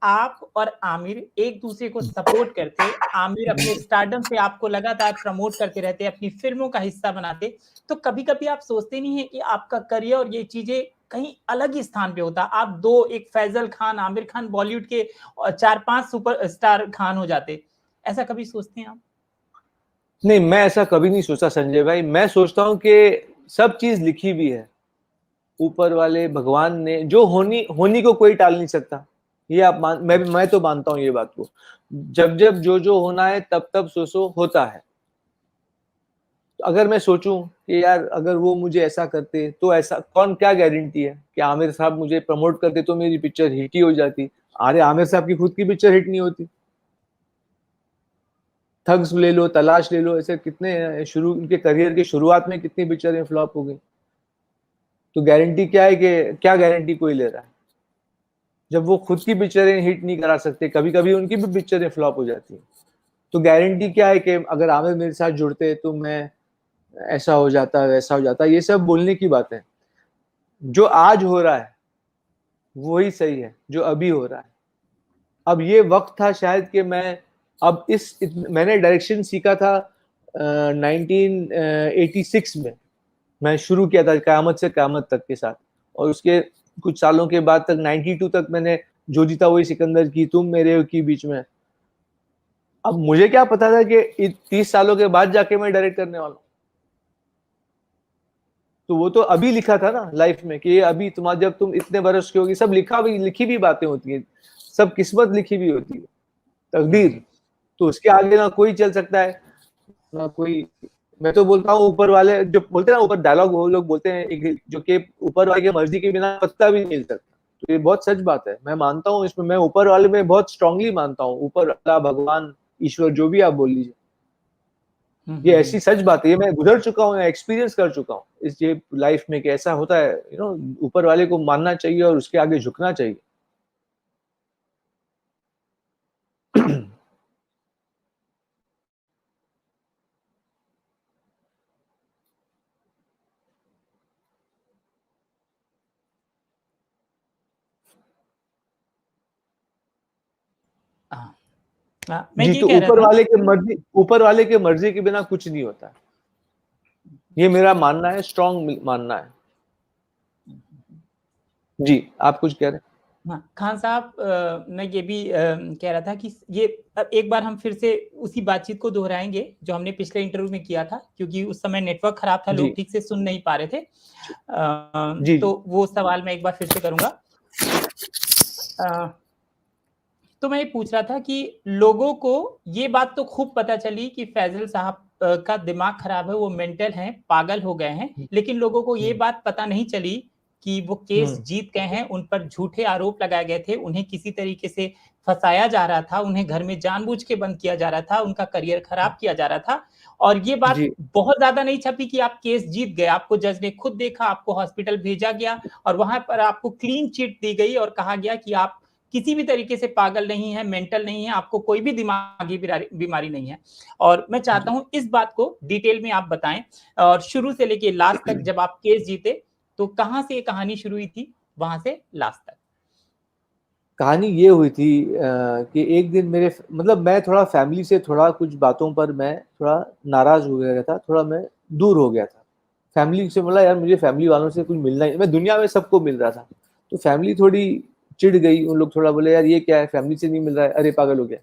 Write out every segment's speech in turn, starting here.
आप और आमिर एक दूसरे को सपोर्ट करते, आमिर अपने स्टारडम से आपको लगातार प्रमोट करते रहते, अपनी फिल्मों का हिस्सा बनाते, तो कभी-कभी आप सोचते नहीं है कि आपका करियर और ये चीजें कहीं अलग ही स्थान पे होता? आप दो, एक फैजल खान, आमिर खान बॉलीवुड के 4-5 सुपरस्टार खान हो जाते। ऐसा कभी सोचते हैं आप? नहीं, मैं ऐसा कभी नहीं सोचा संजय भाई। मैं सोचता हूँ कि सब चीज लिखी भी है, ऊपर वाले भगवान ने जो होनी होनी को कोई टाल नहीं सकता। ये आप मैं तो मानता हूँ ये बात को। जब जब जो जो होना है तब तब सो होता है। तो अगर मैं सोचूं कि यार अगर वो मुझे ऐसा करते तो ऐसा, कौन क्या गारंटी है कि आमिर साहब मुझे प्रमोट करते तो मेरी पिक्चर हिट ही हो जाती। अरे आमिर साहब की खुद की पिक्चर हिट नहीं होती। थग्स ले लो, तलाश ले लो, ऐसे कितने शुरू उनके करियर की शुरुआत में कितनी पिक्चरें फ्लॉप हो गई। तो गारंटी क्या है कि क्या गारंटी कोई ले रहा है जब वो खुद की पिक्चरें हिट नहीं करा सकते। कभी कभी उनकी भी पिक्चरें फ्लॉप हो जाती है। तो गारंटी क्या है कि अगर आमिर मेरे साथ जुड़ते तो मैं ऐसा हो जाता, वैसा हो जाता। ये सब बोलने की बात है। जो आज हो रहा है वही सही है, जो अभी हो रहा है। अब ये वक्त था शायद कि मैं अब मैंने डायरेक्शन सीखा था 1986 में। मैं शुरू किया था कयामत से कयामत तक के साथ, और उसके कुछ सालों के बाद तक 92 तक मैंने जो जीता वही सिकंदर की, तुम मेरे हो की बीच में। अब मुझे क्या पता था कि 30 सालों के बाद जाके मैं डायरेक्ट करने वाला हूँ। तो वो तो अभी लिखा था ना लाइफ में कि ये अभी तुम्हारा, जब तुम इतने बरस की होगी, सब लिखी भी बातें होती है, सब किस्मत लिखी भी होती है, तकदीर। तो उसके आगे ना कोई चल सकता है ना कोई। मैं तो बोलता हूँ ऊपर वाले जो बोलते हैं ना, ऊपर डायलॉग वो लोग बोलते हैं जो कि ऊपर वाले की मर्जी के बिना पत्ता भी नहीं हिल सकता। तो ये बहुत सच बात है, मैं मानता हूँ इसमें। मैं ऊपर वाले में बहुत स्ट्रांगली मानता हूँ, ऊपर वाला, भगवान, ईश्वर, जो भी आप बोल लीजिए। ये ऐसी सच बात है, ये मैं गुजर चुका हूँ, एक्सपीरियंस कर चुका हूँ इस ये लाइफ में कि ऐसा होता है। ऊपर वाले को मानना चाहिए और उसके आगे झुकना चाहिए। हाँ, मैं जी, ये तो कह रहा था। ऊपर वाले के मर्जी के बिना कुछ नहीं होता। ये मेरा मानना है, स्ट्रांग मानना है। जी, आप कुछ कह रहे हैं? हाँ, खान साहब, मैं ये भी कह रहा था कि ये अब एक बार हम फिर से उसी बातचीत को दोहराएंगे जो हमने पिछले इंटरव्यू में किया था, क्योंकि उस समय नेटवर्क खराब था, जी लोग ठीक से सुन नहीं पा रहे थे। जी जी। तो वो सवाल मैं एक बार फिर से करूंगा। तो मैं ये पूछ रहा था कि लोगों को ये बात तो खूब पता चली कि फैजल साहब का दिमाग खराब है, वो मेंटल हैं, पागल हो गए हैं, लेकिन लोगों को ये बात पता नहीं चली कि वो केस जीत गए हैं, उन पर झूठे आरोप लगाए गए थे, उन्हें किसी तरीके से फंसाया जा रहा था, उन्हें घर में जानबूझ के बंद किया जा रहा था, उनका करियर खराब किया जा रहा था। और ये बात जी बहुत ज्यादा नहीं छपी कि आप केस जीत गए, आपको जज ने खुद देखा, आपको हॉस्पिटल भेजा गया और वहां पर आपको क्लीन चिट दी गई और कहा गया कि आप किसी भी तरीके से पागल नहीं है, मेंटल नहीं है, आपको कोई भी दिमागी बीमारी नहीं है। और मैं चाहता हूं इस बात को डिटेल में आप बताएं, और शुरू से लेके लास्ट तक जब आप केस जीते तो कहां से ये कहानी शुरू हुई थी, वहां से लास्ट तक। कहानी ये हुई थी कि एक दिन मेरे, मतलब मैं थोड़ा फैमिली से थोड़ा कुछ बातों पर मैं थोड़ा नाराज हो गया था, थोड़ा मैं दूर हो गया था फैमिली से। बोला यार मुझे फैमिली वालों से कुछ मिलना ही, मैं दुनिया में सबको मिल रहा था। तो फैमिली थोड़ी चिढ़ गई, उन लोग थोड़ा बोले यार ये क्या है, फैमिली से नहीं मिल रहा है, अरे पागल हो गया।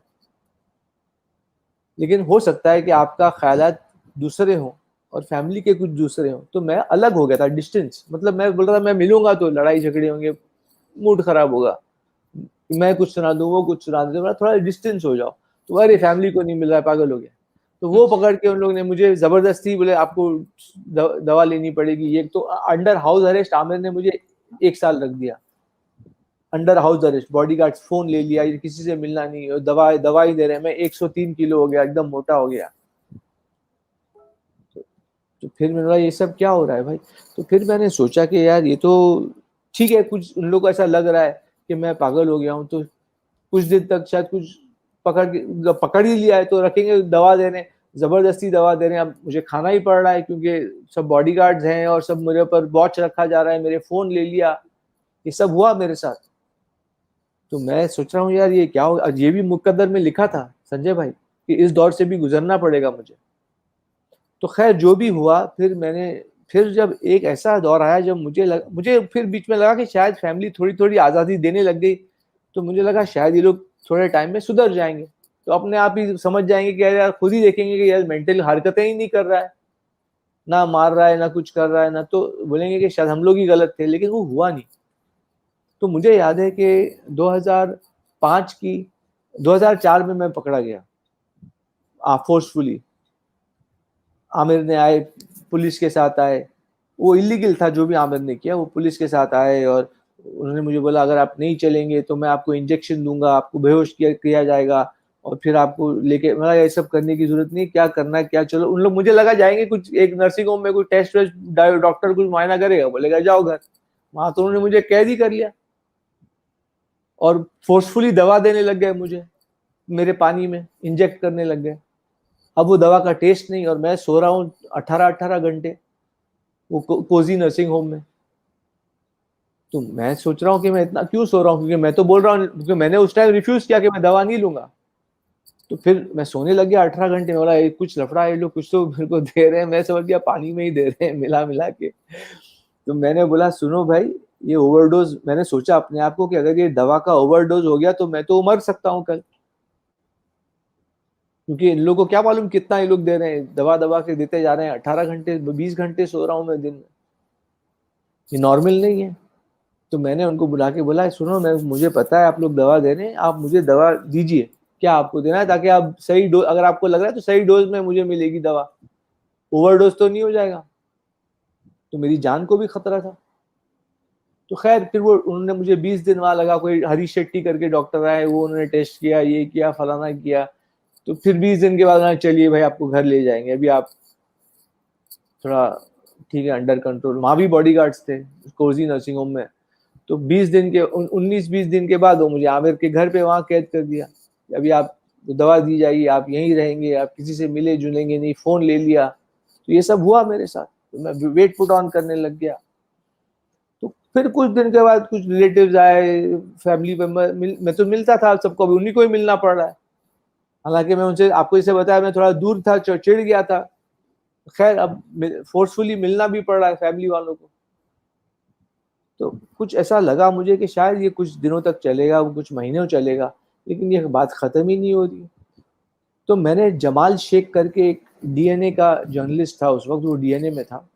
लेकिन हो सकता है कि आपका ख्यालात दूसरे हों और फैमिली के कुछ दूसरे हों। तो मैं अलग हो गया था, डिस्टेंस। मतलब मैं बोल रहा था मैं मिलूंगा तो लड़ाई झगड़े होंगे, मूड खराब होगा, मैं कुछ सुना दूं वो कुछ सुना दूं, थोड़ा डिस्टेंस हो जाओ। तो अरे फैमिली को नहीं मिल रहा है, पागल हो गया। तो वो पकड़ के उन लोग ने मुझे जबरदस्ती बोले आपको दवा लेनी पड़ेगी। ये तो अंडर हाउस अरेस्ट आमिर ने मुझे 1 साल रख दिया, under house arrest, bodyguard phone ले लिया, किसी से मिलना नहीं, और दवाई दे रहे हैं। मैं 103 किलो हो गया, एकदम मोटा हो गया। तो फिर मैंने बोला ये सब क्या हो रहा है भाई। तो फिर मैंने सोचा कि यार ये तो ठीक है, कुछ उन लोग को ऐसा लग रहा है कि मैं पागल हो गया हूँ, तो कुछ दिन तक शायद कुछ पकड़ ही लिया है तो रखेंगे, दवा दे रहे हैं, जबरदस्ती दवा दे रहे हैं। अब मुझे खाना ही पड़ रहा है क्योंकि सब बॉडीगार्ड्स हैं और सब मेरे ऊपर वॉच रखा जा रहा है, मेरे फोन ले लिया। ये सब हुआ मेरे साथ। तो मैं सोच रहा हूँ यार ये क्या हो, ये भी मुकद्दर में लिखा था संजय भाई कि इस दौर से भी गुजरना पड़ेगा मुझे। तो खैर जो भी हुआ, फिर जब एक ऐसा दौर आया जब मुझे फिर बीच में लगा कि शायद फैमिली थोड़ी थोड़ी आज़ादी देने लग गई, तो मुझे लगा शायद ये लोग थोड़े टाइम में सुधर जाएंगे, तो अपने आप ही समझ जाएंगे कि यार खुद ही देखेंगे कि यार मेंटल हरकतें ही नहीं कर रहा है, ना मार रहा है ना कुछ कर रहा है, ना तो बोलेंगे कि शायद हम लोग ही गलत थे, लेकिन वो हुआ नहीं। तो मुझे याद है कि 2005 की 2004 में मैं पकड़ा गया फोर्सफुली। आमिर ने आए, पुलिस के साथ आए, वो इलीगल था जो भी आमिर ने किया, वो पुलिस के साथ आए और उन्होंने मुझे बोला अगर आप नहीं चलेंगे तो मैं आपको इंजेक्शन दूंगा, आपको बेहोश किया जाएगा और फिर आपको लेके, मैं ये सब करने की जरूरत नहीं, क्या करना है क्या, चलो उन लोग, मुझे लगा जाएंगे कुछ एक नर्सिंग होम में कोई टेस्ट वेस्ट, डॉक्टर कुछ मुआयना करेगा, बोलेगा जाओ घर। वहां तो उन्होंने मुझे कैद ही कर लिया और फोर्सफुली दवा देने लग गए मुझे, मेरे पानी में इंजेक्ट करने लग गए। अब वो दवा का टेस्ट नहीं, और मैं सो रहा हूँ 18-18 घंटे वो कोजी नर्सिंग होम में। तो मैं सोच रहा हूँ कि मैं इतना क्यों सो रहा हूँ, क्योंकि मैं तो बोल रहा हूँ, क्योंकि मैंने उस टाइम रिफ्यूज किया कि मैं दवा नहीं लूंगा। तो फिर मैं सोने लग गया 18 घंटे में, बोला कुछ लफड़ा है, लोग कुछ तो मेरे को दे रहे हैं, मैं समझ गया पानी में ही दे रहे हैं मिला मिला के। तो मैंने बोला सुनो भाई, ये ओवरडोज, मैंने सोचा अपने आप को कि अगर ये दवा का ओवरडोज हो गया तो मैं तो मर सकता हूँ कल, क्योंकि इन लोगों को क्या मालूम कितना ये लोग दे रहे हैं, दवा दवा के देते जा रहे हैं। 18 घंटे 20 घंटे सो रहा हूँ मैं दिन में, ये नॉर्मल नहीं है। तो मैंने उनको बुला के बोला सुनो, मुझे पता है आप लोग दवा दे रहे हैं, आप मुझे दवा दीजिए, क्या आपको देना है, ताकि आप सही डोज, अगर आपको लग रहा है तो सही डोज में मुझे मिलेगी दवा, ओवरडोज तो नहीं हो जाएगा। तो मेरी जान को भी खतरा था। तो खैर फिर वो उन्होंने मुझे 20 दिन वहां लगा, कोई हरी शेट्टी करके डॉक्टर आए, वो उन्होंने टेस्ट किया, ये किया फलाना किया। तो फिर 20 दिन के बाद चलिए भाई आपको घर ले जाएंगे, अभी आप थोड़ा ठीक है अंडर कंट्रोल। वहां भी बॉडीगार्ड्स थे कोजी नर्सिंग होम में। तो 19-20 दिन के बाद वो मुझे आमिर के घर पे वहां कैद कर दिया, अभी आप दवा दी जाएगी, आप यहीं रहेंगे, आप किसी से मिले जुलेंगे नहीं, फोन ले लिया। तो ये सब हुआ मेरे साथ, तो मैं वेट पुट ऑन करने लग गया। तो फिर कुछ दिन के बाद कुछ रिलेटिव्स आए, फैमिली मेंबर, मैं तो मिलता था सबको, अभी उन्हीं को ही मिलना पड़ रहा है। हालांकि मैं उनसे, आपको जैसे बताया, मैं थोड़ा दूर था, चिढ़ गया था। खैर अब फोर्सफुली मिलना भी पड़ रहा है फैमिली वालों को। तो कुछ ऐसा लगा मुझे कि शायद ये कुछ दिनों तक चलेगा, वो कुछ महीनों चलेगा, लेकिन ये बात खत्म ही नहीं हो रही। तो मैंने जमाल शेख करके एक डीएनए का जर्नलिस्ट था उस वक्त, वो डीएनए में था,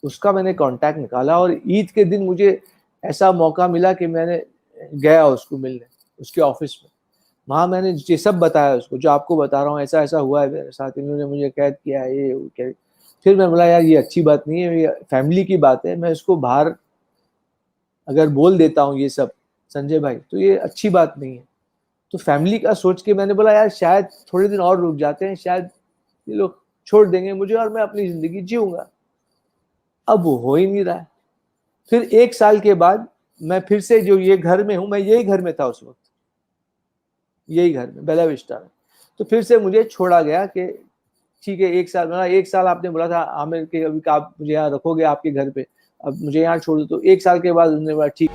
उसका मैंने कांटेक्ट निकाला और ईद के दिन मुझे ऐसा मौका मिला कि मैंने गया उसको मिलने, उसके ऑफिस में। वहां मैंने ये सब बताया उसको, जो आपको बता रहा हूँ, ऐसा ऐसा हुआ है मेरे साथ, इन्होंने मुझे कैद किया है, ये। फिर मैं बोला यार ये अच्छी बात नहीं है, ये फैमिली की बात है, मैं इसको बाहर अगर बोल देता हूँ ये सब संजय भाई तो ये अच्छी बात नहीं है। तो फैमिली का सोच के मैंने बोला यार शायद थोड़े दिन और रुक जाते हैं, शायद ये लोग छोड़ देंगे मुझे और मैं अपनी जिंदगी जीऊंगा। अब वो हो ही नहीं रहा है। फिर 1 साल के बाद मैं फिर से जो ये घर में हूँ, मैं यही घर में था उस वक्त, यही घर में बेला विस्टा में। तो फिर से मुझे छोड़ा गया कि ठीक है 1 साल, मतलब 1 साल आपने बोला था आमिर के अभी आप मुझे यहाँ रखोगे आपके घर पे, अब मुझे यहाँ छोड़ दो। तो 1 साल के बाद उन्होंने बोला ठीक।